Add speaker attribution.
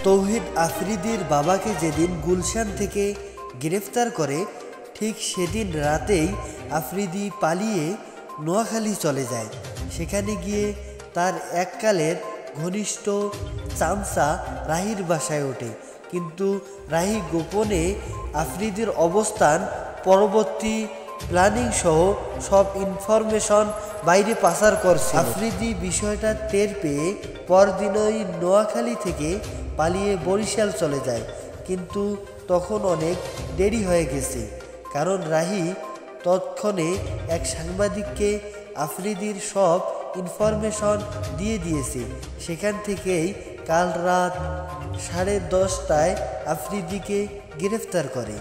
Speaker 1: তৌহিদ আফ্রিদির বাবাকে যেদিন গুলশান থেকে গ্রেফতার করে ঠিক সেদিন রাতেই আফ্রিদি পালিয়ে নোয়াখালী চলে যায়। সেখানে গিয়ে তার এককালের ঘনিষ্ঠ চামচা রাহির বাসায় ওঠে, কিন্তু রাহি গোপনে আফ্রিদির অবস্থান, পরবর্তী প্ল্যানিং সহ সব ইনফরমেশন বাইরে পাচার করছে। আফ্রিদি বিষয়টা টের পেয়ে পরদিনই নোয়াখালী থেকে পালিয়ে বরিশাল চলে যায়, কিন্তু তখন অনেক দেরি হয়ে গেছে, কারণ রাহি তৎক্ষণে এক সাংবাদিককে আফ্রিদির সব ইনফরমেশন দিয়ে দিয়েছে। সেখান থেকেই কাল রাত 10:30টায় আফ্রিদিকে গ্রেফতার করে।